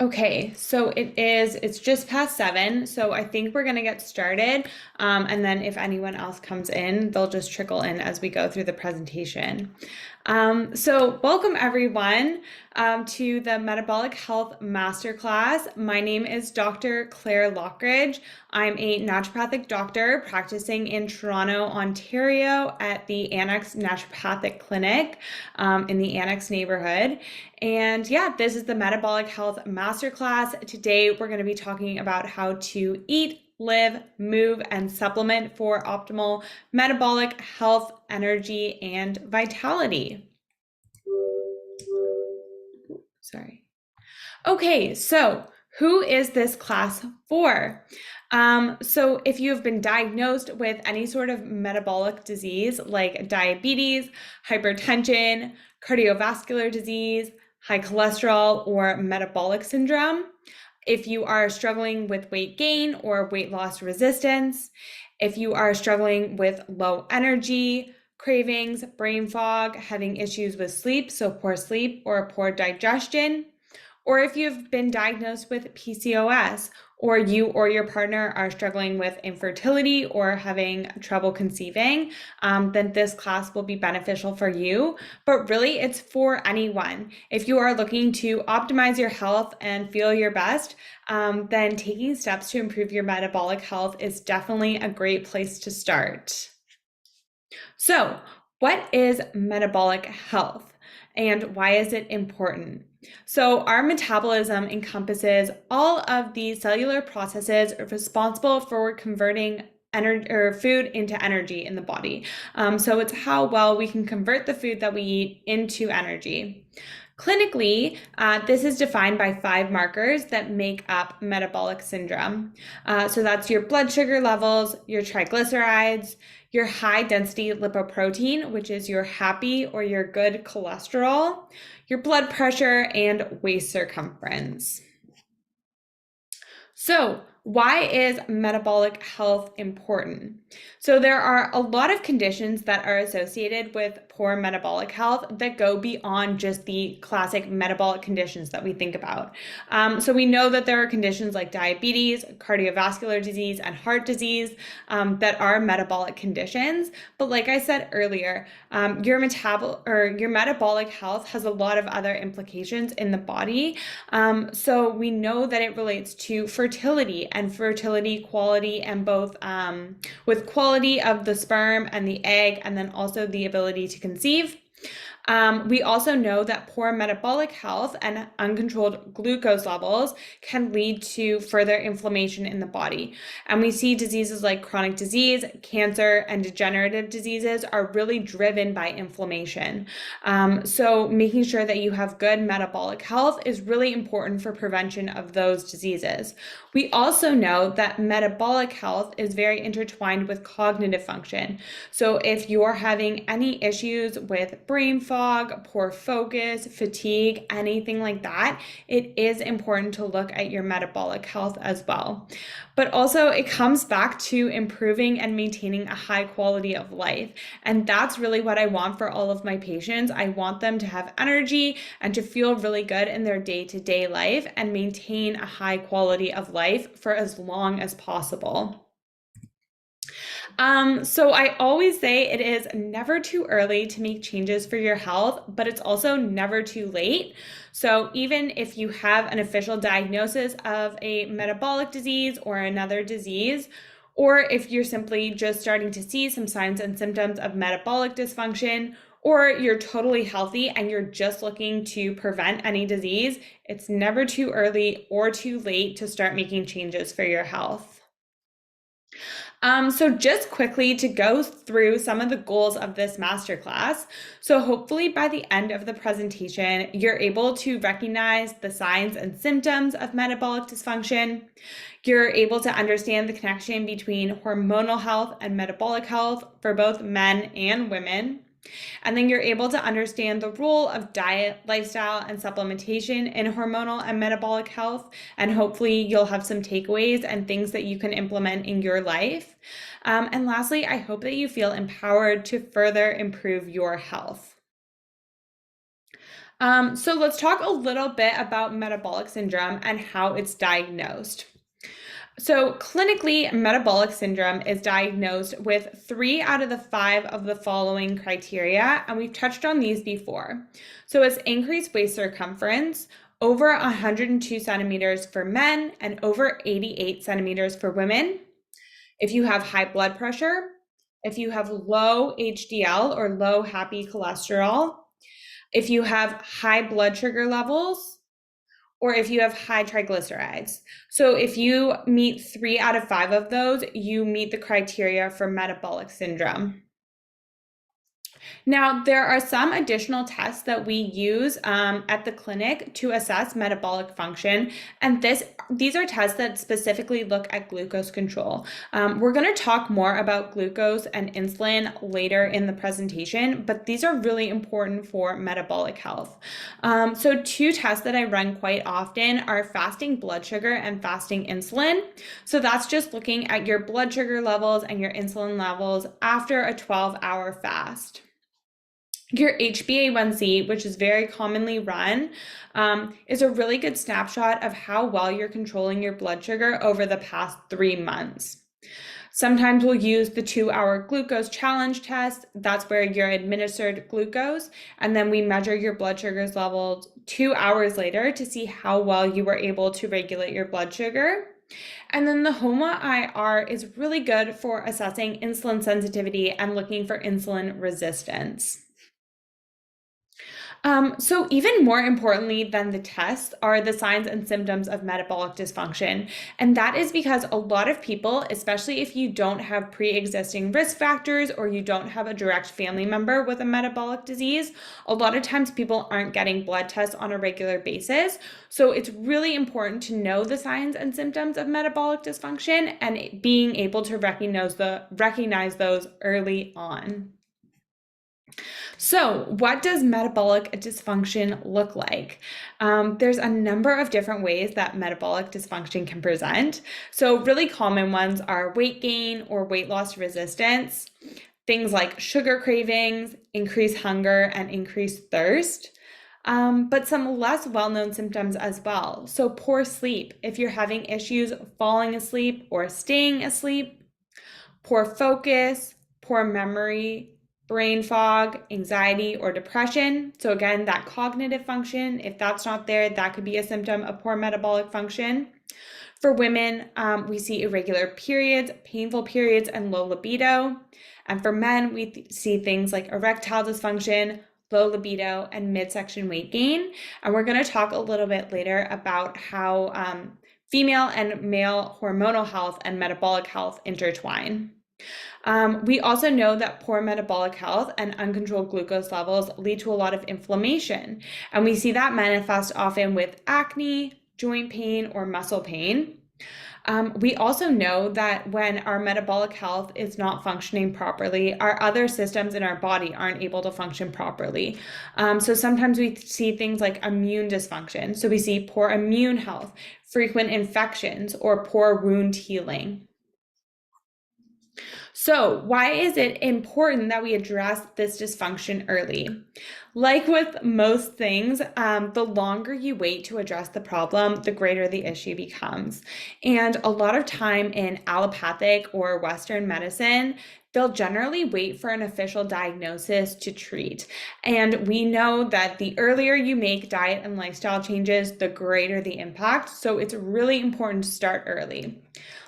Okay, so it's just past 7, so I think we're gonna get started. And then if anyone else comes in, they'll just trickle in as we go through the presentation. So welcome everyone to the Metabolic Health Masterclass. My name is Dr. Claire Lockridge. I'm a naturopathic doctor practicing in Toronto, Ontario at the Annex Naturopathic Clinic in the Annex neighborhood. And yeah, this is the Metabolic Health Masterclass. Today, we're going to be talking about how to eat, live, move, and supplement for optimal metabolic health, energy, and vitality. Sorry. Okay, so who is this class for? So if you have been diagnosed with any sort of metabolic disease like diabetes, hypertension, cardiovascular disease, high cholesterol, or metabolic syndrome, if you are struggling with weight gain or weight loss resistance, if you are struggling with low energy, cravings, brain fog, having issues with sleep, so poor sleep or poor digestion, or if you've been diagnosed with PCOS, or you or your partner are struggling with infertility or having trouble conceiving, then this class will be beneficial for you. But really, it's for anyone. If you are looking to optimize your health and feel your best, then taking steps to improve your metabolic health is definitely a great place to start. So, what is metabolic health and why is it important? So, our metabolism encompasses all of the cellular processes responsible for converting energy or food into energy in the body. So, it's how well we can convert the food that we eat into energy. Clinically, this is defined by 5 markers that make up metabolic syndrome. So that's your blood sugar levels, your triglycerides, your high density lipoprotein, which is your happy or your good cholesterol, your blood pressure, and waist circumference. So, why is metabolic health important? So, there are a lot of conditions that are associated with poor metabolic health that go beyond just the classic metabolic conditions that we think about. So, we know that there are conditions like diabetes, cardiovascular disease, and heart disease that are metabolic conditions. But, like I said earlier, your metabolic health has a lot of other implications in the body. So, we know that it relates to fertility and fertility quality, and both with quality of the sperm and the egg, and then also the ability to conceive. We also know that poor metabolic health and uncontrolled glucose levels can lead to further inflammation in the body. And we see diseases like chronic disease, cancer, and degenerative diseases are really driven by inflammation. So making sure that you have good metabolic health is really important for prevention of those diseases. We also know that metabolic health is very intertwined with cognitive function. So if you're having any issues with brain fog, poor focus, fatigue, anything like that, it is important to look at your metabolic health as well. But also, it comes back to improving and maintaining a high quality of life. And that's really what I want for all of my patients. I want them to have energy and to feel really good in their day-to-day life and maintain a high quality of life for as long as possible. So I always say it is never too early to make changes for your health, but it's also never too late. So even if you have an official diagnosis of a metabolic disease or another disease, or if you're simply just starting to see some signs and symptoms of metabolic dysfunction, or you're totally healthy and you're just looking to prevent any disease, it's never too early or too late to start making changes for your health. So just quickly to go through some of the goals of this masterclass. So hopefully by the end of the presentation, you're able to recognize the signs and symptoms of metabolic dysfunction. You're able to understand the connection between hormonal health and metabolic health for both men and women. And then you're able to understand the role of diet, lifestyle, and supplementation in hormonal and metabolic health. And hopefully you'll have some takeaways and things that you can implement in your life. And lastly, I hope that you feel empowered to further improve your health. So let's talk a little bit about metabolic syndrome and how it's diagnosed. So clinically, metabolic syndrome is diagnosed with 3 out of the 5 of the following criteria, and we've touched on these before. So it's increased waist circumference, over 102 centimeters for men and over 88 centimeters for women. If you have high blood pressure, if you have low HDL or low happy cholesterol, if you have high blood sugar levels, or if you have high triglycerides. So if you meet 3 out of 5 of those, you meet the criteria for metabolic syndrome. Now, there are some additional tests that we use at the clinic to assess metabolic function, and these are tests that specifically look at glucose control. We're going to talk more about glucose and insulin later in the presentation, but these are really important for metabolic health. So 2 tests that I run quite often are fasting blood sugar and fasting insulin. So that's just looking at your blood sugar levels and your insulin levels after a 12-hour fast. Your HbA1c, which is very commonly run, is a really good snapshot of how well you're controlling your blood sugar over the past 3 months. Sometimes we'll use the 2-hour glucose challenge test. That's where you're administered glucose, and then we measure your blood sugars levels 2 hours later to see how well you were able to regulate your blood sugar. And then the HOMA-IR is really good for assessing insulin sensitivity and looking for insulin resistance. So even more importantly than the tests are the signs and symptoms of metabolic dysfunction. And that is because a lot of people, especially if you don't have pre-existing risk factors or you don't have a direct family member with a metabolic disease, a lot of times people aren't getting blood tests on a regular basis. So it's really important to know the signs and symptoms of metabolic dysfunction and being able to recognize those early on. So, what does metabolic dysfunction look like? There's a number of different ways that metabolic dysfunction can present. So, really common ones are weight gain or weight loss resistance, things like sugar cravings, increased hunger, and increased thirst. But some less well-known symptoms as well. So, poor sleep. If you're having issues falling asleep or staying asleep, poor focus, poor memory, brain fog, anxiety, or depression. So again, that cognitive function, if that's not there, that could be a symptom of poor metabolic function. For women, we see irregular periods, painful periods, and low libido. And for men, we see things like erectile dysfunction, low libido, and midsection weight gain. And we're going to talk a little bit later about how female and male hormonal health and metabolic health intertwine. We also know that poor metabolic health and uncontrolled glucose levels lead to a lot of inflammation, and we see that manifest often with acne, joint pain, or muscle pain. We also know that when our metabolic health is not functioning properly, our other systems in our body aren't able to function properly. So sometimes we see things like immune dysfunction. So we see poor immune health, frequent infections, or poor wound healing. So, why is it important that we address this dysfunction early? Like with most things, the longer you wait to address the problem, the greater the issue becomes. And a lot of time in allopathic or Western medicine, they'll generally wait for an official diagnosis to treat. And we know that the earlier you make diet and lifestyle changes, the greater the impact. So it's really important to start early.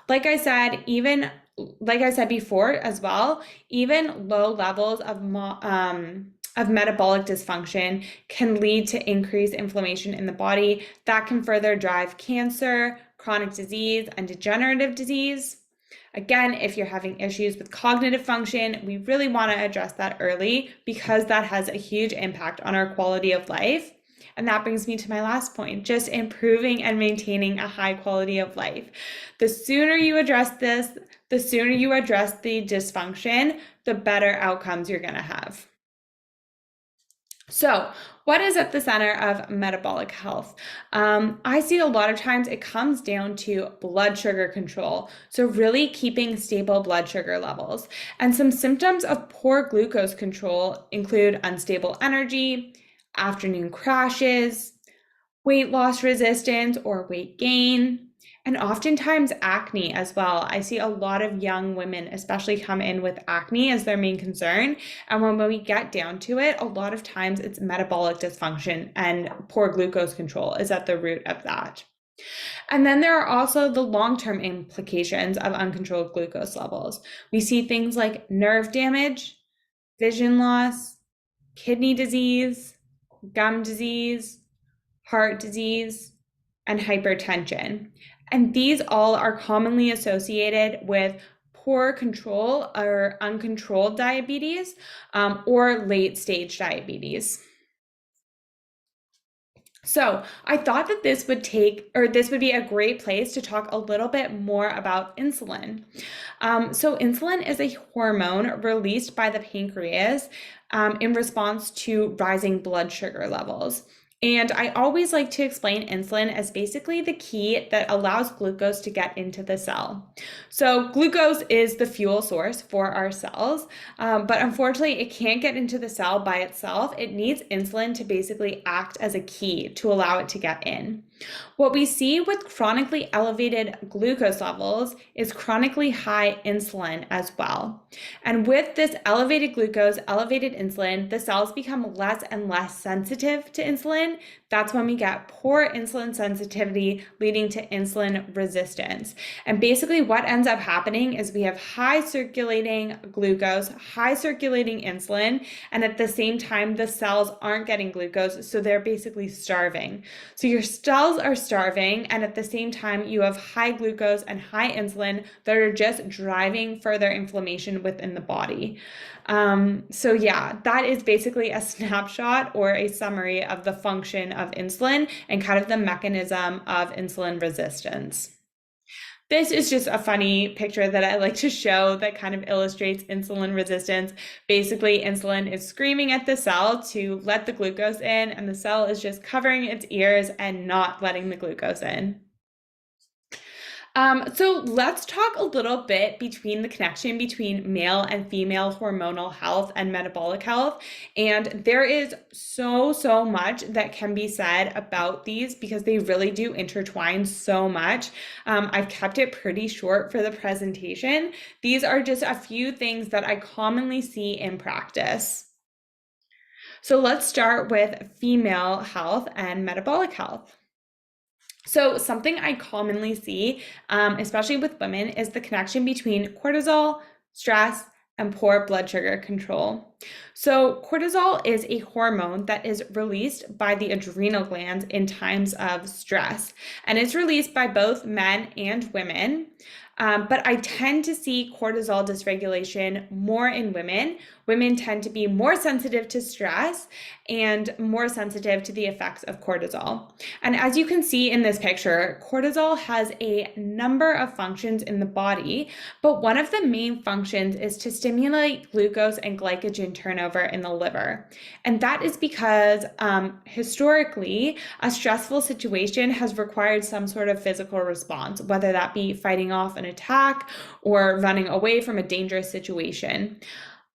Like I said before as well, even low levels of metabolic dysfunction can lead to increased inflammation in the body that can further drive cancer, chronic disease, and degenerative disease. Again, if you're having issues with cognitive function, we really want to address that early because that has a huge impact on our quality of life. And that brings me to my last point, just improving and maintaining a high quality of life. The sooner you address this, the sooner you address the dysfunction, the better outcomes you're going to have. So, what is at the center of metabolic health? I see a lot of times it comes down to blood sugar control. So, really keeping stable blood sugar levels. And some symptoms of poor glucose control include unstable energy, afternoon crashes, weight loss resistance or weight gain, and oftentimes acne as well. I see a lot of young women especially come in with acne as their main concern. And when we get down to it, a lot of times it's metabolic dysfunction and poor glucose control is at the root of that. And then there are also the long-term implications of uncontrolled glucose levels. We see things like nerve damage, vision loss, kidney disease, gum disease, heart disease, and hypertension. And these all are commonly associated with poor control or uncontrolled diabetes or late stage diabetes. So I thought that this would be a great place to talk a little bit more about insulin. So insulin is a hormone released by the pancreas in response to rising blood sugar levels. And I always like to explain insulin as basically the key that allows glucose to get into the cell. So glucose is the fuel source for our cells, but unfortunately it can't get into the cell by itself. It needs insulin to basically act as a key to allow it to get in. What we see with chronically elevated glucose levels is chronically high insulin as well. And with this elevated glucose, elevated insulin, the cells become less and less sensitive to insulin. That's when we get poor insulin sensitivity, leading to insulin resistance. And basically what ends up happening is we have high circulating glucose, high circulating insulin, and at the same time, the cells aren't getting glucose, so they're basically starving. So your cells are starving, and at the same time, you have high glucose and high insulin that are just driving further inflammation within the body. So yeah, that is basically a snapshot or a summary of the function of insulin and kind of the mechanism of insulin resistance. This is just a funny picture that I like to show that kind of illustrates insulin resistance. Basically, insulin is screaming at the cell to let the glucose in, and the cell is just covering its ears and not letting the glucose in. So let's talk a little bit between the connection between male and female hormonal health and metabolic health. And there is so much that can be said about these because they really do intertwine so much. I've kept it pretty short for the presentation. These are just a few things that I commonly see in practice. So let's start with female health and metabolic health. So something I commonly see, especially with women, is the connection between cortisol, stress, and poor blood sugar control. So cortisol is a hormone that is released by the adrenal glands in times of stress, and it's released by both men and women. But I tend to see cortisol dysregulation more in women. Women tend to be more sensitive to stress and more sensitive to the effects of cortisol. And as you can see in this picture, cortisol has a number of functions in the body, but one of the main functions is to stimulate glucose and glycogen turnover in the liver. And that is because historically, a stressful situation has required some sort of physical response, whether that be fighting off an attack or running away from a dangerous situation.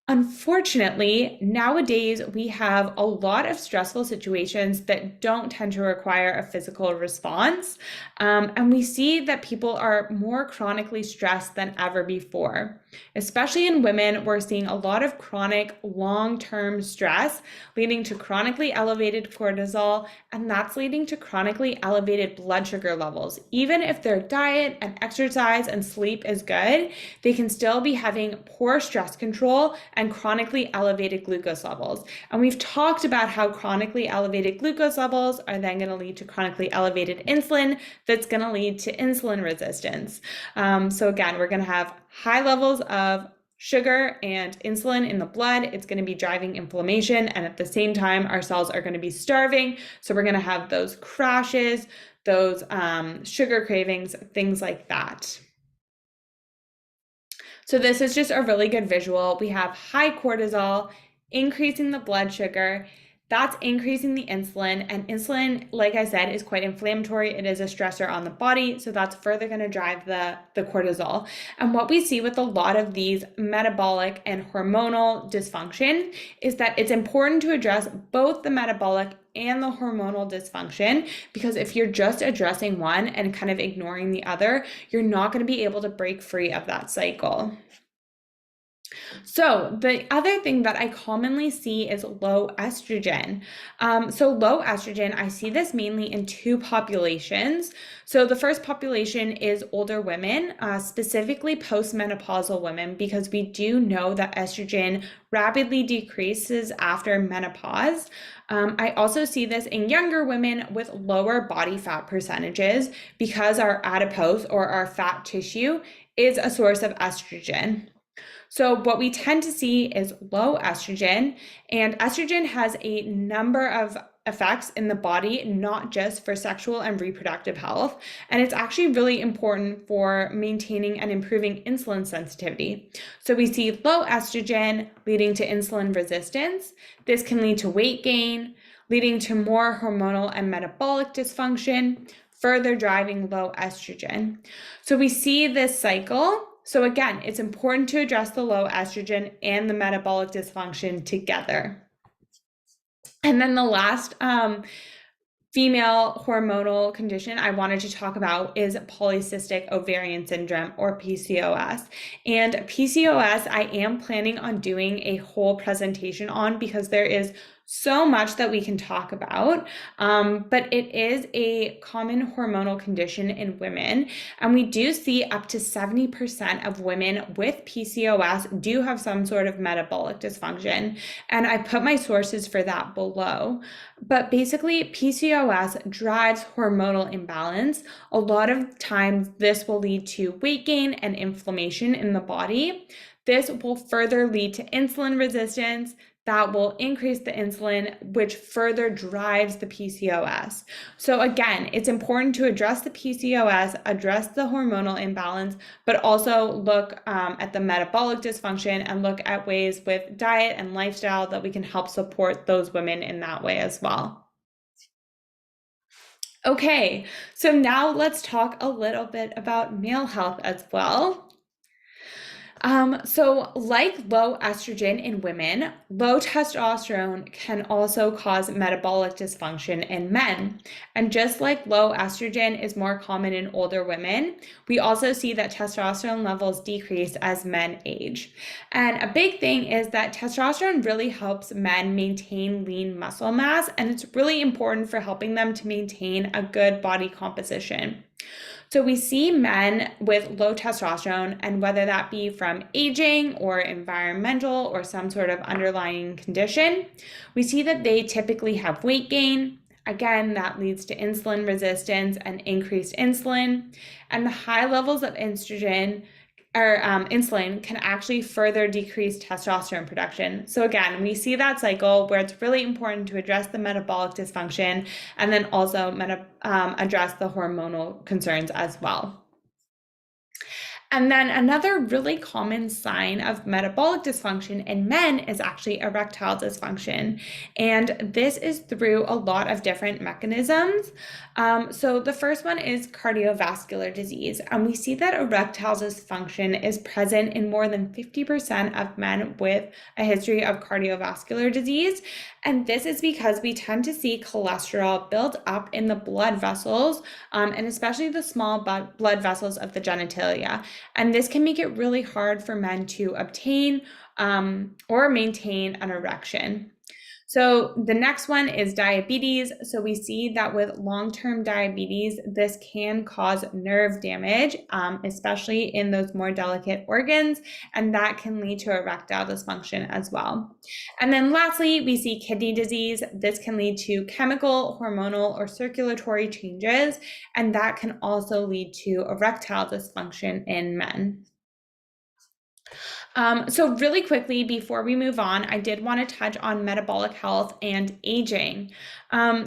Unfortunately, nowadays we have a lot of stressful situations that don't tend to require a physical response. And we see that people are more chronically stressed than ever before. Especially in women, we're seeing a lot of chronic long-term stress leading to chronically elevated cortisol, and that's leading to chronically elevated blood sugar levels. Even if their diet and exercise and sleep is good, they can still be having poor stress control and chronically elevated glucose levels. And we've talked about how chronically elevated glucose levels are then going to lead to chronically elevated insulin that's going to lead to insulin resistance. So again, we're going to have high levels of sugar and insulin in the blood. It's going to be driving inflammation, and at the same time, our cells are going to be starving. So we're going to have those crashes, those sugar cravings, things like that. So this is just a really good visual. We have high cortisol, increasing the blood sugar. That's increasing the insulin, and insulin, like I said, is quite inflammatory. It is a stressor on the body, so that's further going to drive the cortisol. And what we see with a lot of these metabolic and hormonal dysfunction is that it's important to address both the metabolic and the hormonal dysfunction, because if you're just addressing one and kind of ignoring the other, you're not going to be able to break free of that cycle. So the other thing that I commonly see is low estrogen. So low estrogen, I see this mainly in two populations. So the first population is older women, specifically postmenopausal women, because we do know that estrogen rapidly decreases after menopause. I also see this in younger women with lower body fat percentages, because our adipose, or our fat tissue, is a source of estrogen. So what we tend to see is low estrogen, and estrogen has a number of effects in the body, not just for sexual and reproductive health. And it's actually really important for maintaining and improving insulin sensitivity. So we see low estrogen leading to insulin resistance. This can lead to weight gain, leading to more hormonal and metabolic dysfunction, further driving low estrogen. So we see this cycle. So again, it's important to address the low estrogen and the metabolic dysfunction together. And then the last female hormonal condition I wanted to talk about is polycystic ovarian syndrome, or PCOS. And PCOS, I am planning on doing a whole presentation on, because there is so much that we can talk about, but it is a common hormonal condition in women, and we do see up to 70% of women with PCOS do have some sort of metabolic dysfunction, and I put my sources for that below. But basically, PCOS drives hormonal imbalance. A lot of times this will lead to weight gain and inflammation in the body. This will further lead to insulin resistance. That will increase the insulin, which further drives the PCOS. So again, it's important to address the PCOS, address the hormonal imbalance, but also look at the metabolic dysfunction and look at ways with diet and lifestyle that we can help support those women in that way as well. Okay, so now let's talk a little bit about male health as well. So like low estrogen in women, low testosterone can also cause metabolic dysfunction in men. And just like low estrogen is more common in older women, we also see that testosterone levels decrease as men age. And a big thing is that testosterone really helps men maintain lean muscle mass, and it's really important for helping them to maintain a good body composition. So we see men with low testosterone, and whether that be from aging or environmental or some sort of underlying condition, we see that they typically have weight gain. Again, that leads to insulin resistance and increased insulin. And the high levels of estrogen or insulin can actually further decrease testosterone production. So again, we see that cycle where it's really important to address the metabolic dysfunction and then also address the hormonal concerns as well. And then another really common sign of metabolic dysfunction in men is actually erectile dysfunction. And this is through a lot of different mechanisms. So the first one is cardiovascular disease. And we see that erectile dysfunction is present in more than 50% of men with a history of cardiovascular disease. And this is because we tend to see cholesterol build up in the blood vessels, and especially the small blood vessels of the genitalia. And this can make it really hard for men to obtain or maintain an erection. So the next one is diabetes. So we see that with long-term diabetes, this can cause nerve damage, especially in those more delicate organs, and that can lead to erectile dysfunction as well. And then lastly, we see kidney disease. This can lead to chemical, hormonal, or circulatory changes, and that can also lead to erectile dysfunction in men. So really quickly, before we move on, I did want to touch on metabolic health and aging.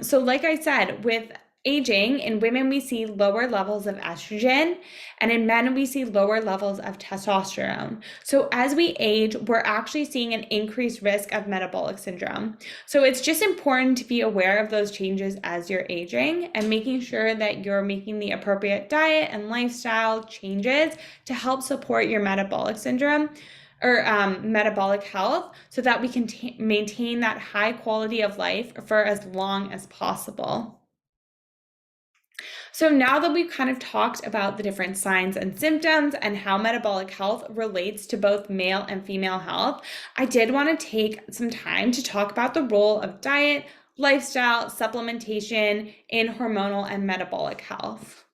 So like I said, with aging, in women, we see lower levels of estrogen, and in men, we see lower levels of testosterone. So as we age, we're actually seeing an increased risk of metabolic syndrome. So it's just important to be aware of those changes as you're aging and making sure that you're making the appropriate diet and lifestyle changes to help support your metabolic syndrome or metabolic health so that we can maintain that high quality of life for as long as possible. So now that we've kind of talked about the different signs and symptoms and how metabolic health relates to both male and female health, I did want to take some time to talk about the role of diet, lifestyle, supplementation in hormonal and metabolic health.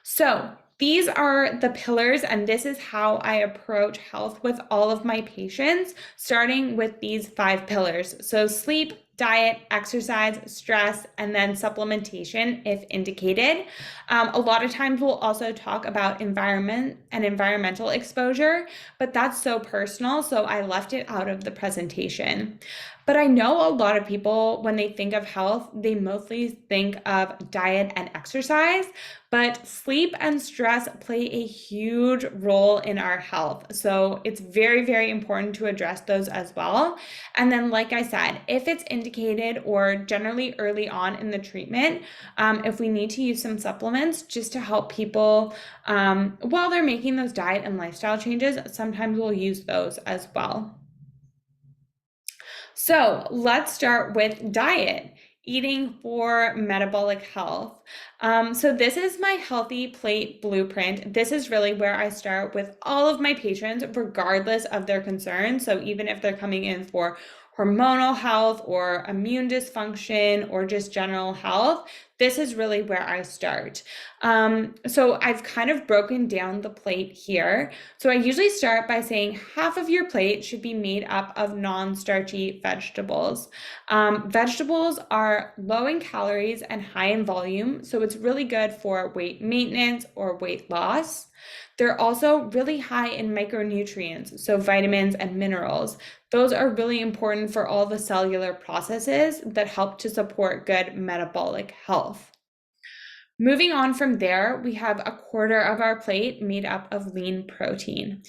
So these are the pillars, and this is how I approach health with all of my patients, starting with these 5 pillars. So sleep, diet, exercise, stress, and then supplementation if indicated. A lot of times we'll also talk about environment and environmental exposure, but that's so personal, so I left it out of the presentation. But I know a lot of people, when they think of health, they mostly think of diet and exercise, but sleep and stress play a huge role in our health. So it's very, very important to address those as well. And then, like I said, if it's indicated or generally early on in the treatment, if we need to use some supplements just to help people while they're making those diet and lifestyle changes, sometimes we'll use those as well. So let's start with diet, eating for metabolic health. So this is my healthy plate blueprint. This is really where I start with all of my patients, regardless of their concerns. So even if they're coming in for hormonal health or immune dysfunction or just general health, this is really where I start. So I've kind of broken down the plate here. So I usually start by saying half of your plate should be made up of non-starchy vegetables. Vegetables are low in calories and high in volume, so it's really good for weight maintenance or weight loss. They're also really high in micronutrients, so vitamins and minerals. Those are really important for all the cellular processes that help to support good metabolic health. Moving on from there, we have a quarter of our plate made up of lean protein.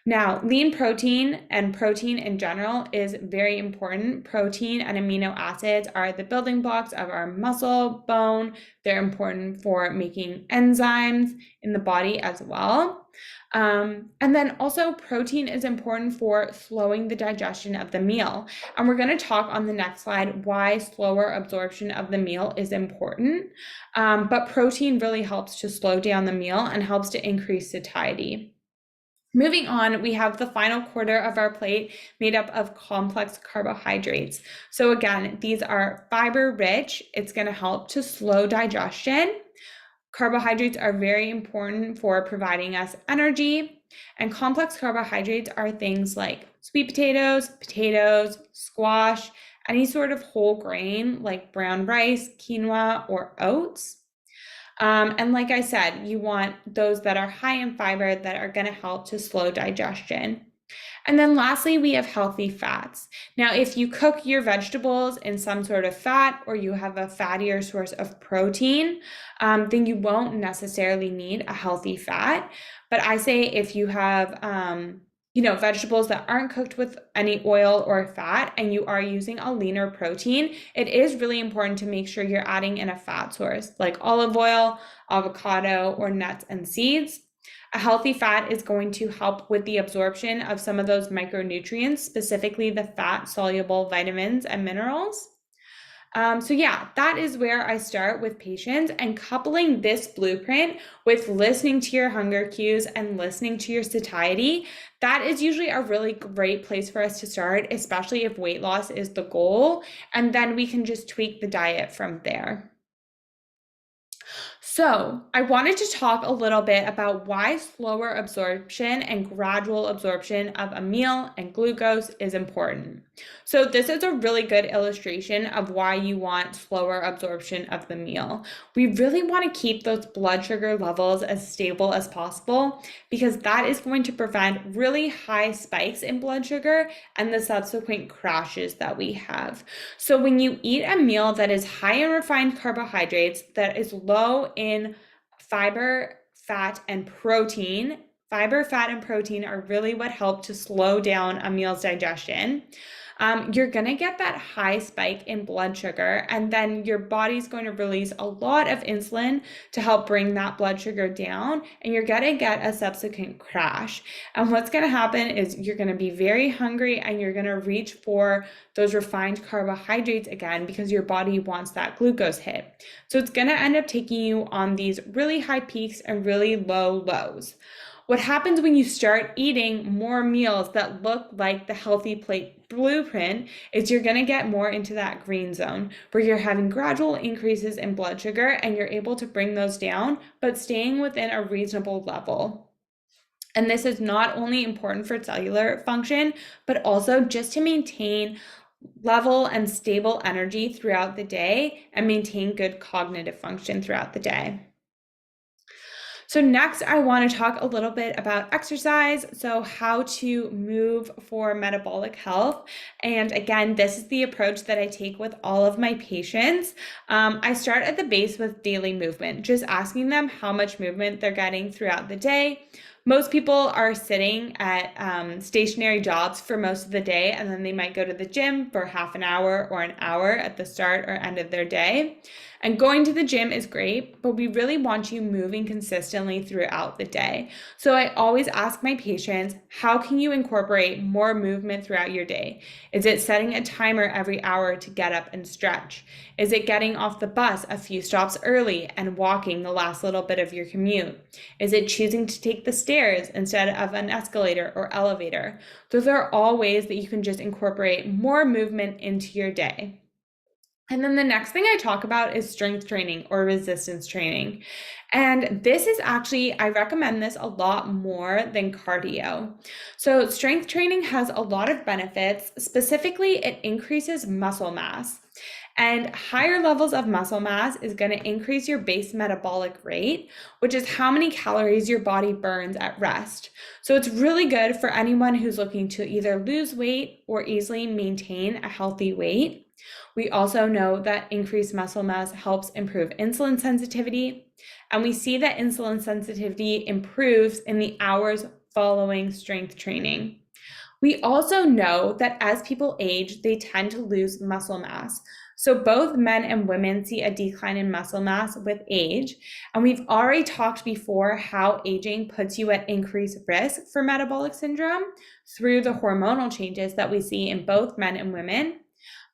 Now, lean protein and protein in general is very important. Protein and amino acids are the building blocks of our muscle, bone. They're important for making enzymes in the body as well. And then also protein is important for slowing the digestion of the meal. And we're going to talk on the next slide why slower absorption of the meal is important. But protein really helps to slow down the meal and helps to increase satiety. Moving on, we have the final quarter of our plate made up of complex carbohydrates. So again, these are fiber rich. It's going to help to slow digestion. Carbohydrates are very important for providing us energy, and complex carbohydrates are things like sweet potatoes, squash, any sort of whole grain like brown rice, quinoa, or oats. And like I said, you want those that are high in fiber that are going to help to slow digestion. And then lastly, we have healthy fats. Now, if you cook your vegetables in some sort of fat or you have a fattier source of protein, then you won't necessarily need a healthy fat. But I say if you have, vegetables that aren't cooked with any oil or fat and you are using a leaner protein, it is really important to make sure you're adding in a fat source like olive oil, avocado, or nuts and seeds. A healthy fat is going to help with the absorption of some of those micronutrients, specifically the fat-soluble vitamins and minerals. So yeah, that is where I start with patients, and coupling this blueprint with listening to your hunger cues and listening to your satiety, that is usually a really great place for us to start, especially if weight loss is the goal, and then we can just tweak the diet from there. So, I wanted to talk a little bit about why slower absorption and gradual absorption of a meal and glucose is important. So, this is a really good illustration of why you want slower absorption of the meal. We really want to keep those blood sugar levels as stable as possible because that is going to prevent really high spikes in blood sugar and the subsequent crashes that we have. So, when you eat a meal that is high in refined carbohydrates, that is low in fiber, fat, and protein. Fiber, fat, and protein are really what help to slow down a meal's digestion. You're going to get that high spike in blood sugar, and then your body's going to release a lot of insulin to help bring that blood sugar down, and you're going to get a subsequent crash. And what's going to happen is you're going to be very hungry and you're going to reach for those refined carbohydrates again because your body wants that glucose hit. So it's going to end up taking you on these really high peaks and really low lows. What happens when you start eating more meals that look like the healthy plate blueprint is you're going to get more into that green zone where you're having gradual increases in blood sugar and you're able to bring those down, but staying within a reasonable level. And this is not only important for cellular function, but also just to maintain level and stable energy throughout the day and maintain good cognitive function throughout the day. So next, I want to talk a little bit about exercise, so how to move for metabolic health. And again, this is the approach that I take with all of my patients. I start at the base with daily movement, just asking them how much movement they're getting throughout the day. Most people are sitting at stationary jobs for most of the day, and then they might go to the gym for half an hour or an hour at the start or end of their day. And going to the gym is great, but we really want you moving consistently throughout the day. So I always ask my patients, how can you incorporate more movement throughout your day? Is it setting a timer every hour to get up and stretch? Is it getting off the bus a few stops early and walking the last little bit of your commute? Is it choosing to take the stairs instead of an escalator or elevator? Those are all ways that you can just incorporate more movement into your day. And then the next thing I talk about is strength training or resistance training. And this is actually, I recommend this a lot more than cardio. So strength training has a lot of benefits. Specifically, it increases muscle mass. And higher levels of muscle mass is going to increase your base metabolic rate, which is how many calories your body burns at rest. So it's really good for anyone who's looking to either lose weight or easily maintain a healthy weight. We also know that increased muscle mass helps improve insulin sensitivity, and we see that insulin sensitivity improves in the hours following strength training. We also know that as people age, they tend to lose muscle mass. So both men and women see a decline in muscle mass with age. And we've already talked before how aging puts you at increased risk for metabolic syndrome through the hormonal changes that we see in both men and women.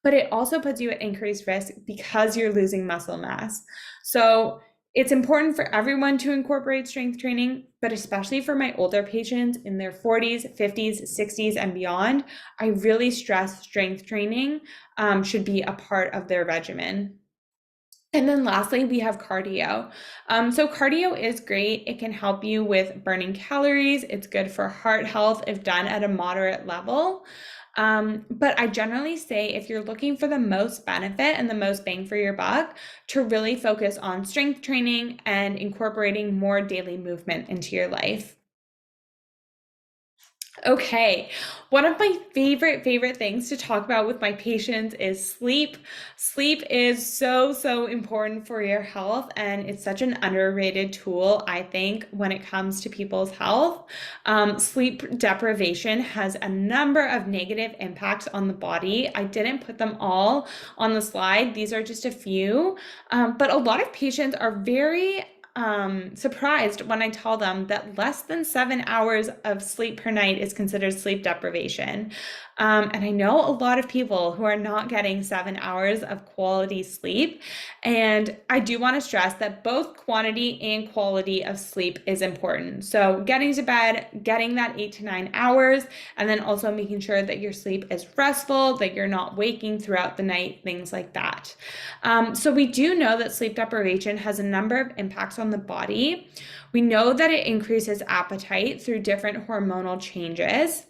But it also puts you at increased risk because you're losing muscle mass. So it's important for everyone to incorporate strength training, but especially for my older patients in their 40s, 50s, 60s, and beyond, I really stress strength training should be a part of their regimen. And then lastly, we have cardio. So cardio is great. It can help you with burning calories. It's good for heart health if done at a moderate level. But I generally say if you're looking for the most benefit and the most bang for your buck, to really focus on strength training and incorporating more daily movement into your life. Okay, one of my favorite things to talk about with my patients is sleep. Sleep is so important for your health, and it's such an underrated tool, I think, when it comes to people's health. Sleep deprivation has a number of negative impacts on the body. I didn't put them all on the slide. These are just a few, but a lot of patients are very surprised when I tell them that less than 7 hours of sleep per night is considered sleep deprivation. And I know a lot of people who are not getting 7 hours of quality sleep. And I do want to stress that both quantity and quality of sleep is important. So getting to bed, getting that 8 to 9 hours, and then also making sure that your sleep is restful, that you're not waking throughout the night, things like that. So we do know that sleep deprivation has a number of impacts on the body. We know that it increases appetite through different hormonal changes.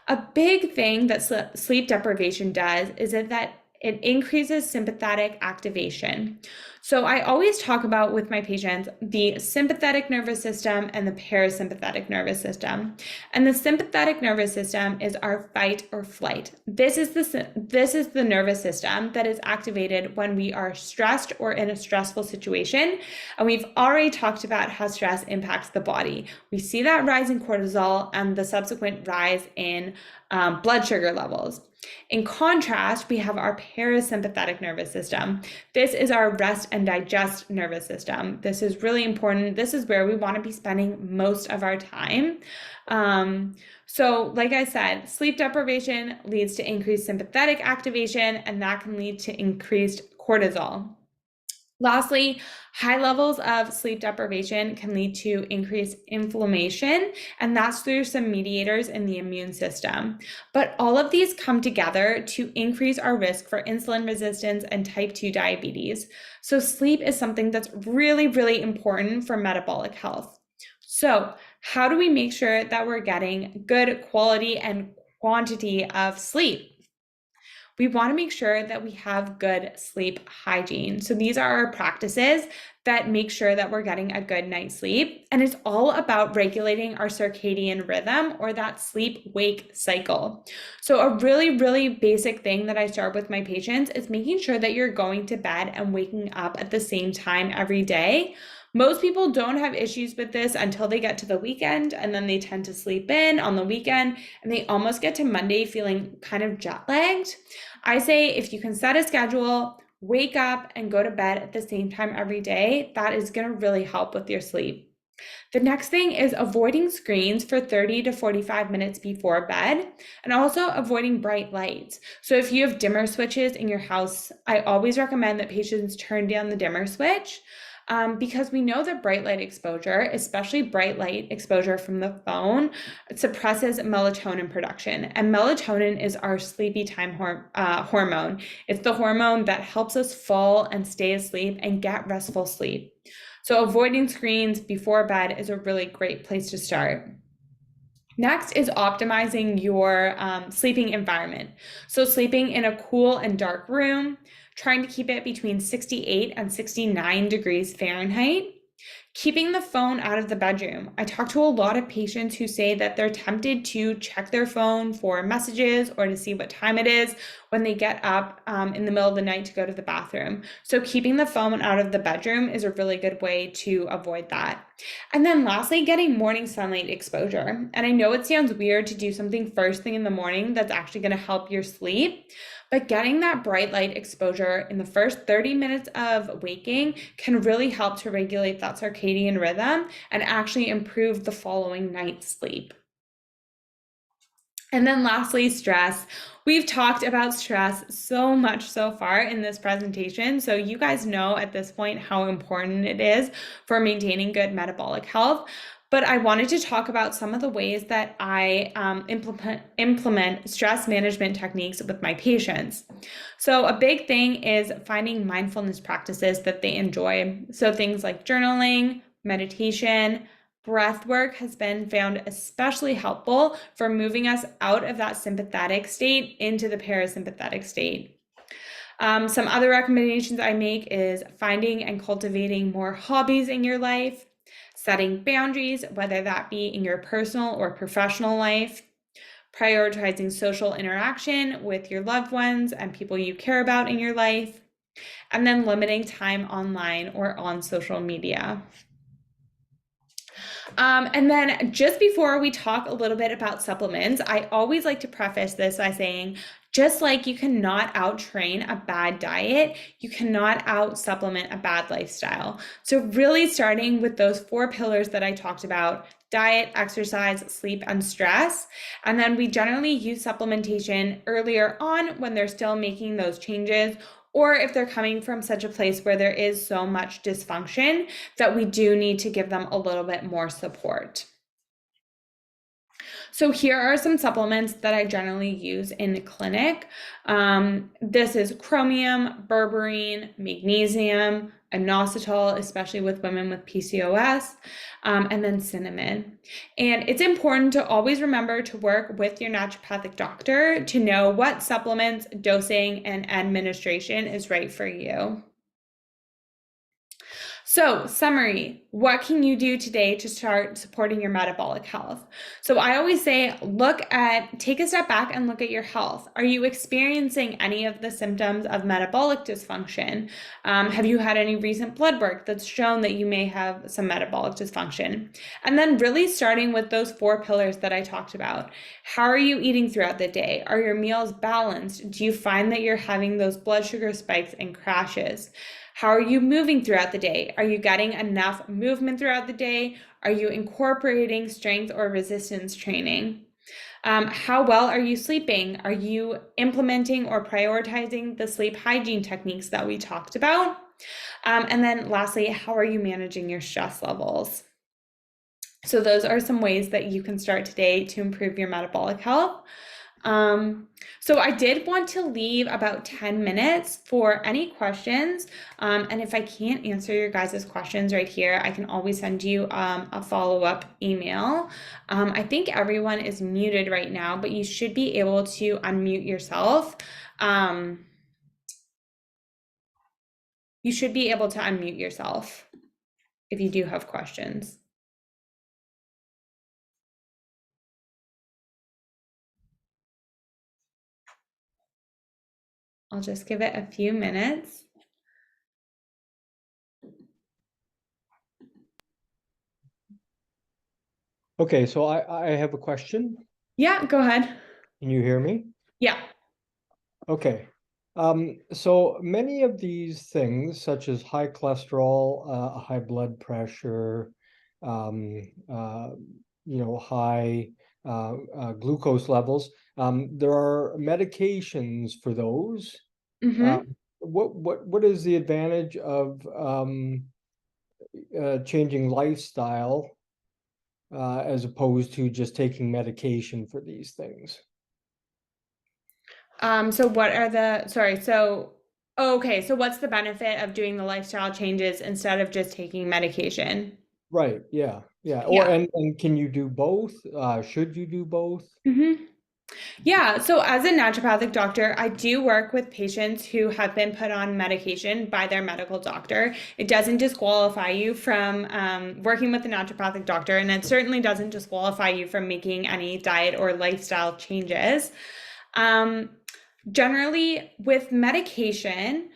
A big thing that sleep deprivation does is that it increases sympathetic activation. So I always talk about with my patients the sympathetic nervous system and the parasympathetic nervous system. And the sympathetic nervous system is our fight or flight. This is the nervous system that is activated when we are stressed or in a stressful situation. And we've already talked about how stress impacts the body. We see that rise in cortisol and the subsequent rise in blood sugar levels. In contrast, we have our parasympathetic nervous system. This is our rest and digest nervous system. This is really important. This is where we want to be spending most of our time. So like I said, sleep deprivation leads to increased sympathetic activation, and that can lead to increased cortisol. Lastly, high levels of sleep deprivation can lead to increased inflammation, and that's through some mediators in the immune system. But all of these come together to increase our risk for insulin resistance and type 2 diabetes. So sleep is something that's really, really important for metabolic health. So how do we make sure that we're getting good quality and quantity of sleep? We want to make sure that we have good sleep hygiene. So these are our practices that make sure that we're getting a good night's sleep. And it's all about regulating our circadian rhythm, or that sleep-wake cycle. So a really, really basic thing that I start with my patients is making sure that you're going to bed and waking up at the same time every day. Most people don't have issues with this until they get to the weekend, and then they tend to sleep in on the weekend, and they almost get to Monday feeling kind of jet lagged. I say if you can set a schedule, wake up and go to bed at the same time every day, that is going to really help with your sleep. The next thing is avoiding screens for 30 to 45 minutes before bed, and also avoiding bright lights. So if you have dimmer switches in your house, I always recommend that patients turn down the dimmer switch. Because we know that bright light exposure, especially bright light exposure from the phone, suppresses melatonin production. And melatonin is our sleepy time hormone. It's the hormone that helps us fall and stay asleep and get restful sleep. So avoiding screens before bed is a really great place to start. Next is optimizing your sleeping environment. So sleeping in a cool and dark room, trying to keep it between 68 and 69 degrees Fahrenheit. Keeping the phone out of the bedroom. I talk to a lot of patients who say that they're tempted to check their phone for messages or to see what time it is when they get up in the middle of the night to go to the bathroom. So keeping the phone out of the bedroom is a really good way to avoid that. And then lastly, getting morning sunlight exposure. And I know it sounds weird to do something first thing in the morning that's actually going to help your sleep, but getting that bright light exposure in the first 30 minutes of waking can really help to regulate that circadian rhythm and actually improve the following night's sleep. And then lastly, stress. We've talked about stress so much so far in this presentation, so you guys know at this point how important it is for maintaining good metabolic health. But I wanted to talk about some of the ways that I implement stress management techniques with my patients. So a big thing is finding mindfulness practices that they enjoy. So things like journaling, meditation, breath work has been found especially helpful for moving us out of that sympathetic state into the parasympathetic state. Some other recommendations I make is finding and cultivating more hobbies in your life, setting boundaries, whether that be in your personal or professional life, prioritizing social interaction with your loved ones and people you care about in your life, and then limiting time online or on social media. And then just before we talk a little bit about supplements, I always like to preface this by saying, just like you cannot out-train a bad diet, you cannot out-supplement a bad lifestyle. So really starting with those 4 pillars that I talked about: diet, exercise, sleep, and stress. And then we generally use supplementation earlier on when they're still making those changes, or if they're coming from such a place where there is so much dysfunction that we do need to give them a little bit more support. So here are some supplements that I generally use in the clinic. This is chromium, berberine, magnesium, inositol, especially with women with PCOS, and then cinnamon. And it's important to always remember to work with your naturopathic doctor to know what supplements, dosing, and administration is right for you. So, summary, what can you do today to start supporting your metabolic health? So, I always say, take a step back and look at your health. Are you experiencing any of the symptoms of metabolic dysfunction? Have you had any recent blood work that's shown that you may have some metabolic dysfunction? And then, really starting with those 4 pillars that I talked about. How are you eating throughout the day? Are your meals balanced? Do you find that you're having those blood sugar spikes and crashes? How are you moving throughout the day? Are you getting enough movement throughout the day? Are you incorporating strength or resistance training? How well are you sleeping? Are you implementing or prioritizing the sleep hygiene techniques that we talked about? And then lastly, how are you managing your stress levels? So those are some ways that you can start today to improve your metabolic health. So I did want to leave about 10 minutes for any questions. And if I can't answer your guys' questions right here, I can always send you a follow-up email. I think everyone is muted right now, but you should be able to unmute yourself. You should be able to unmute yourself if you do have questions. I'll just give it a few minutes. Okay, so I have a question. Yeah, go ahead. Can you hear me? Yeah. Okay. So many of these things, such as high cholesterol, high blood pressure, high glucose levels, there are medications for those. Mm-hmm. What is the advantage of changing lifestyle as opposed to just taking medication for these things? So what are okay, so what's the benefit of doing the lifestyle changes instead of just taking medication? Right. Yeah. Yeah. Or Yeah. and can you do both? Should you do both? Mm-hmm. Yeah, so as a naturopathic doctor, I do work with patients who have been put on medication by their medical doctor. It doesn't disqualify you from working with a naturopathic doctor, and it certainly doesn't disqualify you from making any diet or lifestyle changes. Um, Generally, with medication,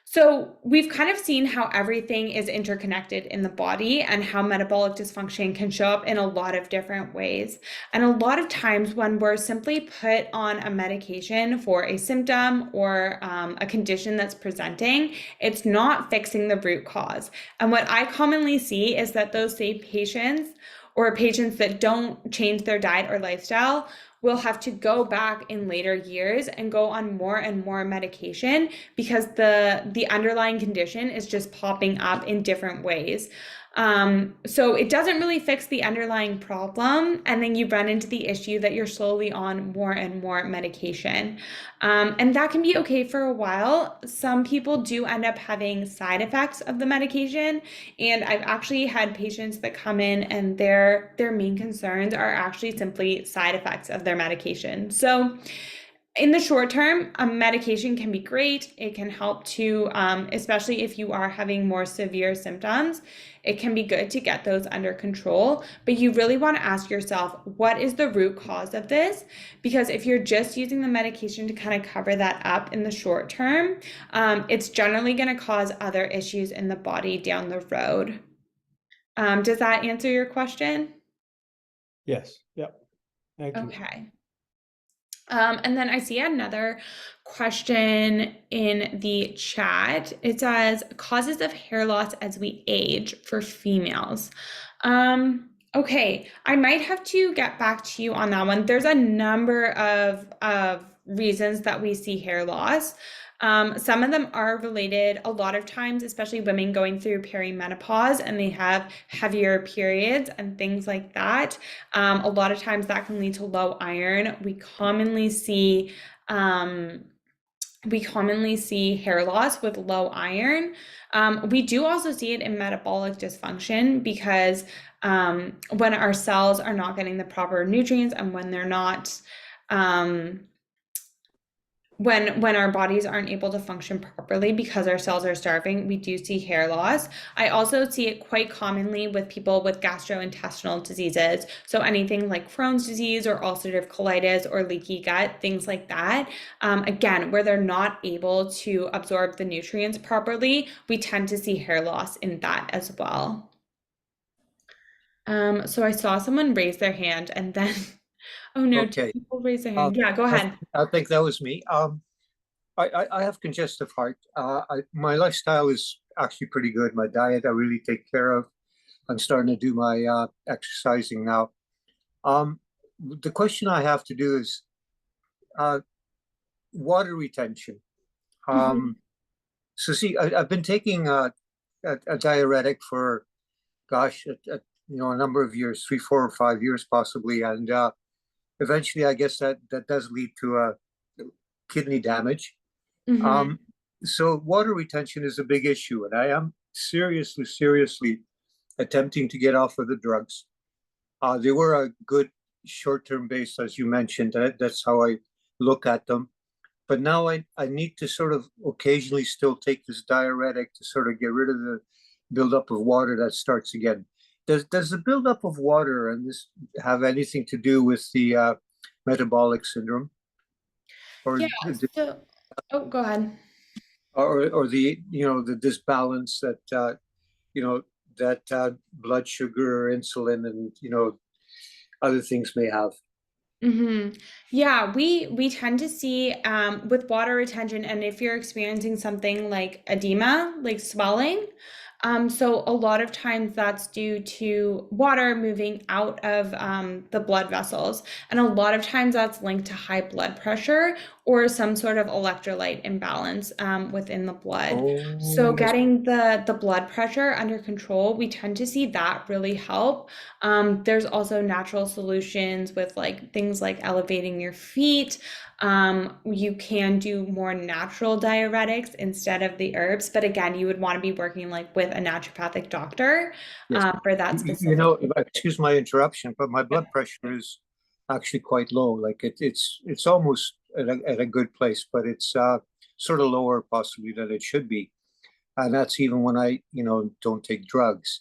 so we've kind of seen how everything is interconnected in the body and how metabolic dysfunction can show up in a lot of different ways. And a lot of times when we're simply put on a medication for a symptom or a condition that's presenting, it's not fixing the root cause. And what I commonly see is that those same patients or patients that don't change their diet or lifestyle will have to go back in later years and go on more and more medication because the underlying condition is just popping up in different ways. So it doesn't really fix the underlying problem, and then you run into the issue that you're slowly on more and more medication. And that can be okay for a while. Some people do end up having side effects of the medication, and I've actually had patients that come in and their main concerns are actually simply side effects of their medication. So in the short term, a medication can be great. It can help to, especially if you are having more severe symptoms, it can be good to get those under control. But you really want to ask yourself, what is the root cause of this? Because if you're just using the medication to kind of cover that up in the short term, it's generally going to cause other issues in the body down the road. Does that answer your question? Yes. Yep. Thank you. Okay. And then I see another question in the chat. It says causes of hair loss as we age for females. Okay, I might have to get back to you on that one. There's a number of reasons that we see hair loss. Some of them are related a lot of times, especially women going through perimenopause and they have heavier periods and things like that. A lot of times that can lead to low iron. We commonly see hair loss with low iron. We do also see it in metabolic dysfunction because when our cells are not getting the proper nutrients and when they're not um, when our bodies aren't able to function properly because our cells are starving, we do see hair loss. I also see it quite commonly with people with gastrointestinal diseases. So anything like Crohn's disease or ulcerative colitis or leaky gut, things like that. Again, where they're not able to absorb the nutrients properly, we tend to see hair loss in that as well. So I saw someone raise their hand and then, oh no, two Okay. people raise their Uh, hand. Yeah, go I, ahead. I think that was me. I have congestive heart. My lifestyle is actually pretty good. My diet I really take care of. I'm starting to do my exercising now. Um, the question I have to do is uh, water retention. Mhm. Um, so see, I've been taking a diuretic for, gosh, a number of years, 3, 4, or 5 years possibly, and eventually, I guess that does lead to kidney damage. Mhm. Um, so water retention is a big issue, and I am seriously attempting to get off of the drugs. They were a good short-term base, as you mentioned. That's how I look at them. But now I need to sort of occasionally still take this diuretic to sort of get rid of the buildup of water that starts again. Does the buildup of water and this have anything to do with the metabolic syndrome, Yeah, or so, oh, go ahead. or the the disbalance that you know blood sugar or insulin and other things may have? Hmm. Yeah, we tend to see with water retention, and if you're experiencing something like edema, like swelling, so a lot of times that's due to water moving out of the blood vessels, and a lot of times that's linked to high blood pressure or some sort of electrolyte imbalance within the blood. Oh, So yes. getting the blood pressure under control, we tend to see that really help. There's also natural solutions with like things like elevating your feet. You can do more natural diuretics instead of the herbs, but again, you would want to be working like with a naturopathic doctor Yes. for that You specific. know, excuse my interruption, but my Yeah. blood pressure is actually quite low. Like it's almost at a good place, but it's sort of lower possibly than it should be. And that's even when I, don't take drugs.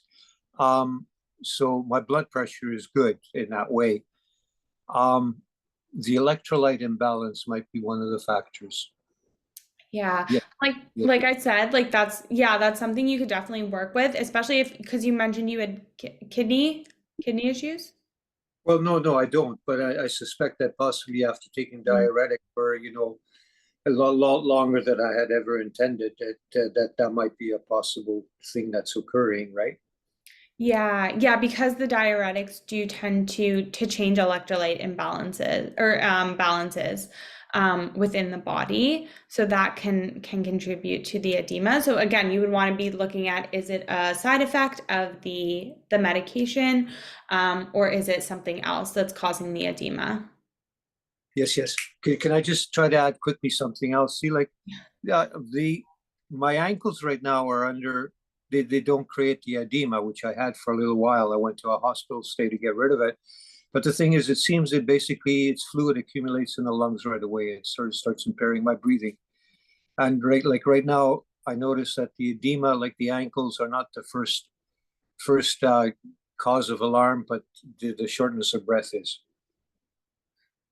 Um, so my blood pressure is good in that way. Um, the electrolyte imbalance might be one of the factors. Yeah. Yeah, Like yeah. like I said, like that's something you could definitely work with, especially if because you mentioned you had kidney issues. Well, no, I don't. But I suspect that possibly after taking diuretic for, a lot longer than I had ever intended, that might be a possible thing that's occurring, right? Yeah, yeah, because the diuretics do tend to change electrolyte imbalances or balances within the body, so that can contribute to the edema. So again, you would want to be looking at is it a side effect of the medication, or is it something else that's causing the edema? Yes, yes. Can I just try to add quickly something else? See, like the my ankles right now are under they don't create the edema, which I had for a little while. I went to a hospital stay to get rid of it. But the thing is, it seems that basically its fluid accumulates in the lungs right away. It sort of starts impairing my breathing. And right now, I notice that the edema, like the ankles, are not the first cause of alarm, but the shortness of breath is.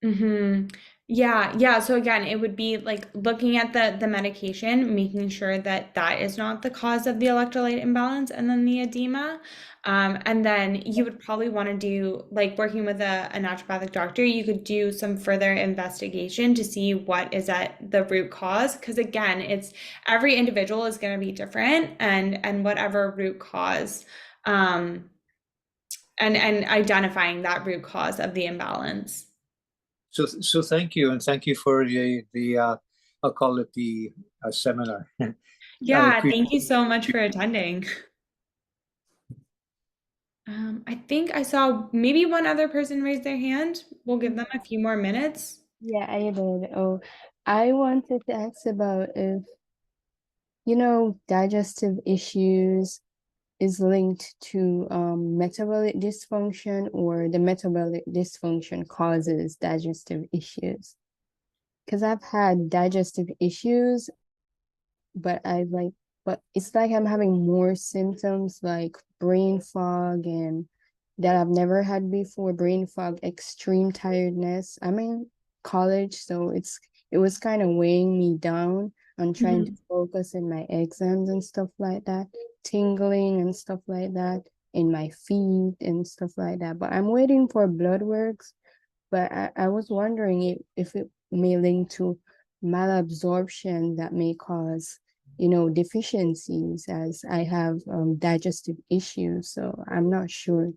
Mm-hmm. Yeah, yeah. So again, it would be like looking at the medication, making sure that that is not the cause of the electrolyte imbalance, and then the edema. And then you would probably want to do like working with a naturopathic doctor. You could do some further investigation to see what is at the root cause, because again, it's every individual is going to be different, and whatever root cause. Um, and identifying that root cause of the imbalance. So thank you, and thank you for the I'll call it the seminar. I Yeah, appreciate. thank you so much for attending. I think I saw maybe one other person raise their hand. We'll give them a few more minutes. Yeah, I did. Oh, I wanted to ask about if, you know, digestive issues is linked to metabolic dysfunction, or the metabolic dysfunction causes digestive issues. Because I've had digestive issues, but but it's like I'm having more symptoms like brain fog and that I've never had before. Brain fog, extreme tiredness. I'm in college, so it was kind of weighing me down on trying to Mhm. focus in my exams and stuff like that, tingling and stuff like that in my feet and stuff like that. But I'm waiting for blood works. But I was wondering if it may link to malabsorption that may cause, you know, deficiencies, as I have digestive issues. So I'm not sure.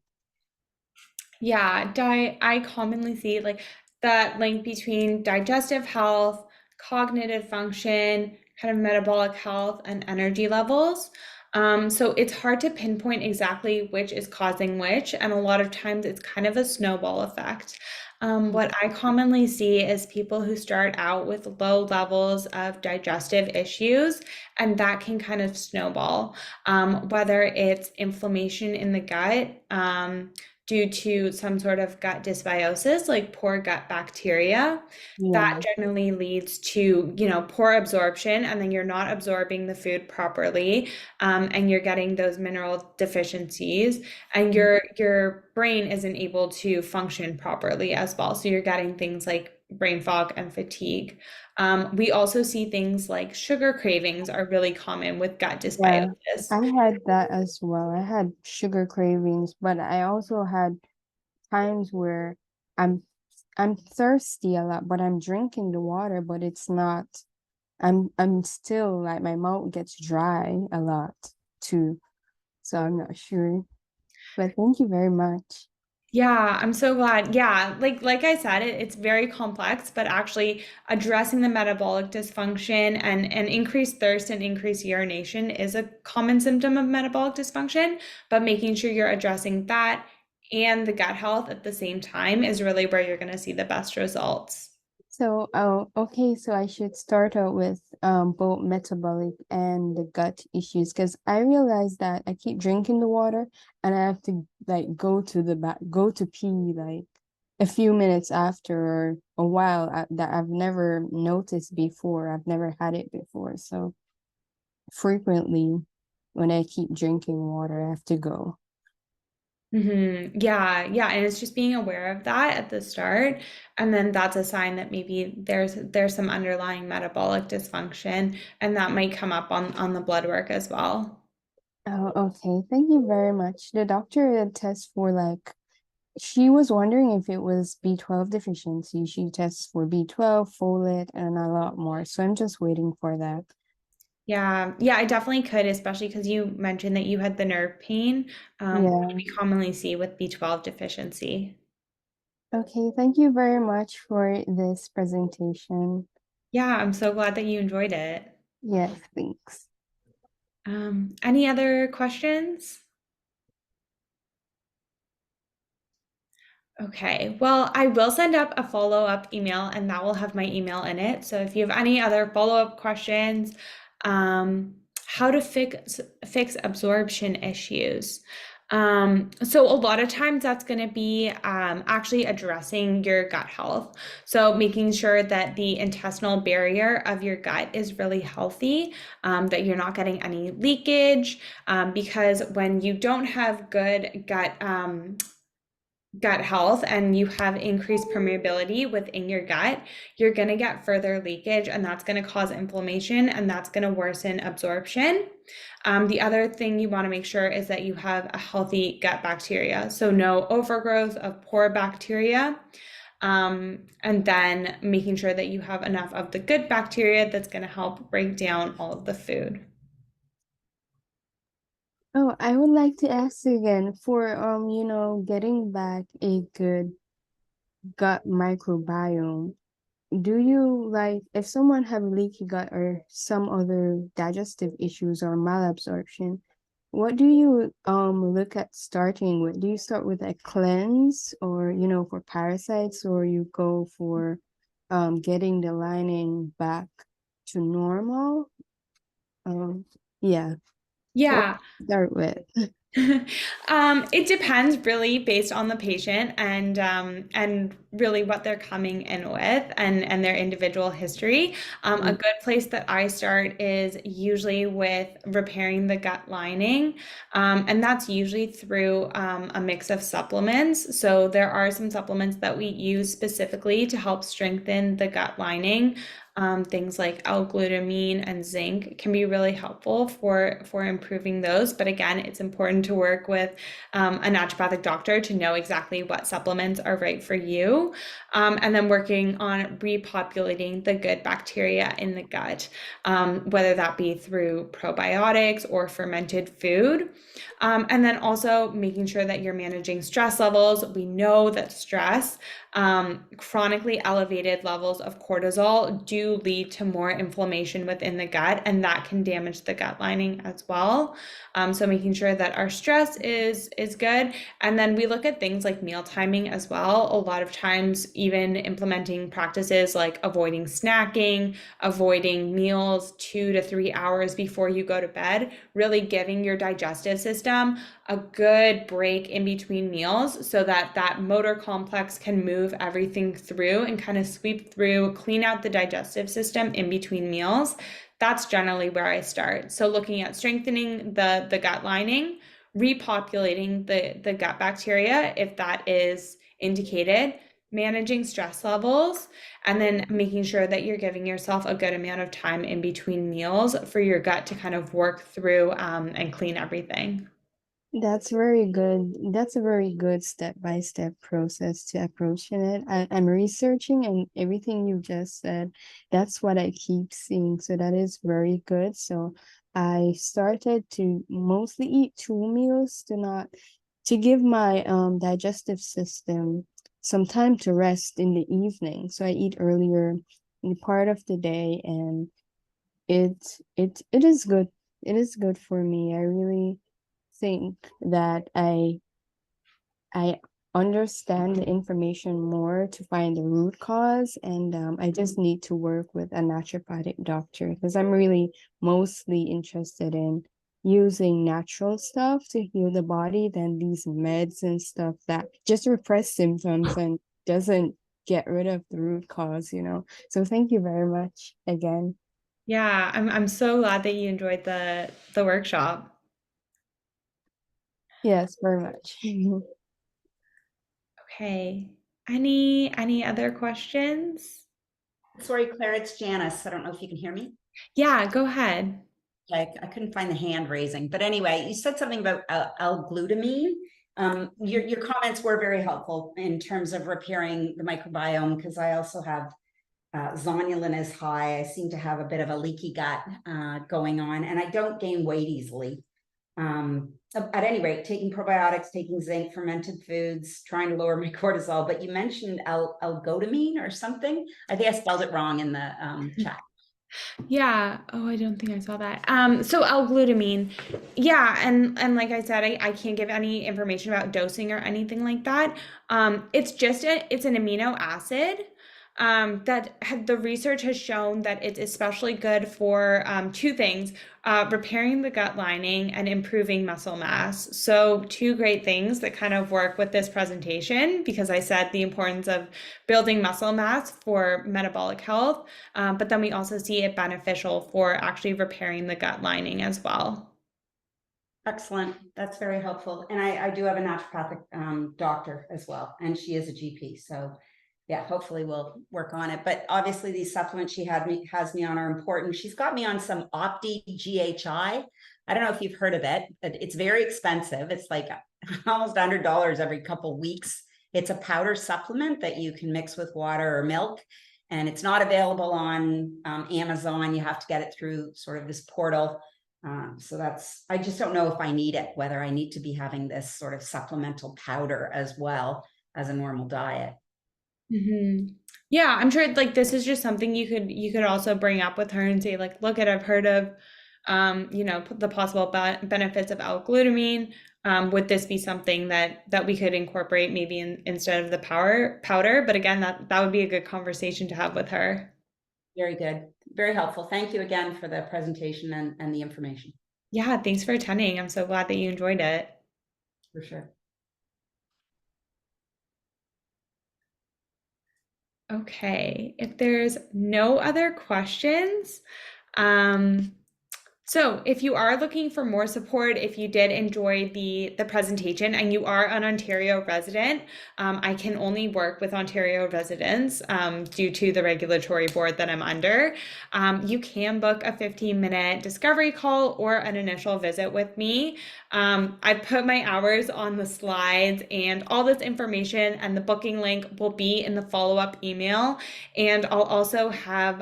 Yeah, I commonly see like that link between digestive health, cognitive function, kind of metabolic health, and energy levels. So it's hard to pinpoint exactly which is causing which, and a lot of times it's kind of a snowball effect. What I commonly see is people who start out with low levels of digestive issues, and that can kind of snowball, whether it's inflammation in the gut. Due to some sort of gut dysbiosis, like poor gut bacteria. That Yeah. generally leads to, poor absorption, and then you're not absorbing the food properly, and you're getting those mineral deficiencies, and your brain isn't able to function properly as well. So you're getting things like brain fog and fatigue. We also see things like sugar cravings are really common with gut Yeah, dysbiosis. I had that as well. I had sugar cravings, but I also had times where I'm I'm thirsty a lot, but I'm drinking the water, but it's not, I'm still like my mouth gets dry a lot too. So I'm not sure. But thank you very much. Yeah, I'm so glad. Yeah, like I said, it's very complex, but actually addressing the metabolic dysfunction and increased thirst and increased urination is a common symptom of metabolic dysfunction, but making sure you're addressing that and the gut health at the same time is really where you're going to see the best results. So, oh, okay, so I should start out with both metabolic and the gut issues, because I realized that I keep drinking the water and I have to like go to pee like a few minutes after, or a while that I've never noticed before. I've never had it before. So frequently when I keep drinking water, I have to go. Yeah, yeah, and it's just being aware of that at the start, and then that's a sign that maybe there's some underlying metabolic dysfunction, and that might come up on the blood work as well. Oh, okay. Thank you very much. The doctor did test for like, she was wondering if it was B12 deficiency. She tests for B12, folate, and a lot more. So I'm just waiting for that. Yeah, yeah, I definitely could, especially because you mentioned that you had the nerve pain, which Yeah. we commonly see with B12 deficiency. Okay. Thank you very much for this presentation. Yeah, I'm so glad that you enjoyed it. Yes, thanks. Any other questions? Okay, well, I will send up a follow-up email and that will have my email in it. So if you have any other follow-up questions, how to fix absorption issues. So a lot of times that's going to be actually addressing your gut health. So making sure that the intestinal barrier of your gut is really healthy, that you're not getting any leakage, because when you don't have good gut health and you have increased permeability within your gut, you're going to get further leakage, and that's going to cause inflammation, and that's going to worsen absorption. The other thing you want to make sure is that you have a healthy gut bacteria, so no overgrowth of poor bacteria. And then making sure that you have enough of the good bacteria that's going to help break down all of the food. Oh, I would like to ask again for getting back a good gut microbiome. Do you like if someone have leaky gut or some other digestive issues or malabsorption, what do you look at starting with? Do you start with a cleanse or for parasites, or you go for getting the lining back to normal? Yeah, what Yeah. start with? It depends really based on the patient and really what they're coming in with and their individual history. A good place that I start is usually with repairing the gut lining, and that's usually through a mix of supplements. So there are some supplements that we use specifically to help strengthen the gut lining. Things like L-glutamine and zinc can be really helpful for improving those. But again, it's important to work with a naturopathic doctor to know exactly what supplements are right for you. And then working on repopulating the good bacteria in the gut, whether that be through probiotics or fermented food. And then also making sure that you're managing stress levels. We know that stress, chronically elevated levels of cortisol do lead to more inflammation within the gut, and that can damage the gut lining as well. So making sure that our stress is good. And then we look at things like meal timing as well. A lot of times, even implementing practices like avoiding snacking, avoiding meals 2 to 3 hours before you go to bed, really giving your digestive system a good break in between meals so that that motor complex can move everything through and kind of sweep through, clean out the digestive system in between meals. That's generally where I start. So looking at strengthening the gut lining, repopulating the gut bacteria if that is indicated, managing stress levels, and then making sure that you're giving yourself a good amount of time in between meals for your gut to kind of work through and clean everything. That's very good. That's a very good step-by-step process to approaching it. I'm researching and everything you just said, that's what I keep seeing. So that is very good. So I started to mostly eat 2 meals to give my digestive system some time to rest in the evening. So I eat earlier in part of the day, and it is good. It is good for me. I really think that I understand the information more to find the root cause, and I just need to work with a naturopathic doctor because I'm really mostly interested in using natural stuff to heal the body than these meds and stuff that just repress symptoms and doesn't get rid of the root cause. So thank you very much again. Yeah, I'm so glad that you enjoyed the workshop. Yes, very much. Okay. Any other questions? Sorry, Claire, it's Janice. I don't know if you can hear me. Yeah, go ahead. Okay, I couldn't find the hand raising, but anyway, you said something about L-glutamine. Your comments were very helpful in terms of repairing the microbiome, because I also have zonulin is high. I seem to have a bit of a leaky gut going on, and I don't gain weight easily. At any rate, taking probiotics, taking zinc, fermented foods, trying to lower my cortisol. But you mentioned L-glutamine or something. I think I spelled it wrong in the chat. Yeah. Oh, I don't think I saw that. So L-glutamine. Yeah, and like I said, I can't give any information about dosing or anything like that. It's an amino acid. The research has shown that it's especially good for two things, repairing the gut lining and improving muscle mass. So two great things that kind of work with this presentation, because I said the importance of building muscle mass for metabolic health, but then we also see it beneficial for actually repairing the gut lining as well. Excellent. That's very helpful. And I do have a naturopathic doctor as well, and she is a GP. So yeah, hopefully we'll work on it. But obviously these supplements she has me on are important. She's got me on some Opti GHI. I don't know if you've heard of it, but it's very expensive. It's like almost $100 every couple weeks. It's a powder supplement that you can mix with water or milk, and it's not available on Amazon. You have to get it through sort of this portal. So I just don't know if I need it, whether I need to be having this sort of supplemental powder as well as a normal diet. Yeah, I'm sure like this is just something you could also bring up with her and say like, look at, I've heard of the possible benefits of L-glutamine. Would this be something that we could incorporate maybe instead of the powder? But again, that would be a good conversation to have with her. Very good. Very helpful. Thank you again for the presentation and the information. Yeah, thanks for attending. I'm so glad that you enjoyed it. For sure. Okay, if there's no other questions, so if you are looking for more support, if you did enjoy the presentation and you are an Ontario resident, I can only work with Ontario residents due to the regulatory board that I'm under. You can book a 15-minute discovery call or an initial visit with me. I put my hours on the slides, and all this information and the booking link will be in the follow-up email. And I'll also have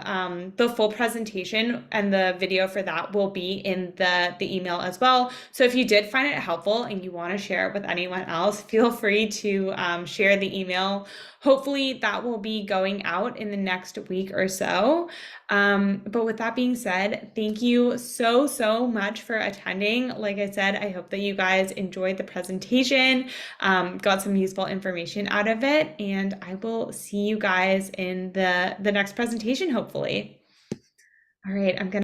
the full presentation, and the video for that will be in the email as well. So if you did find it helpful and you want to share it with anyone else, feel free to share the email. Hopefully that will be going out in the next week or so. But with that being said, thank you so much for attending. Like I said, I hope that you guys enjoyed the presentation, got some useful information out of it, and I will see you guys in the next presentation, hopefully. All right, I'm gonna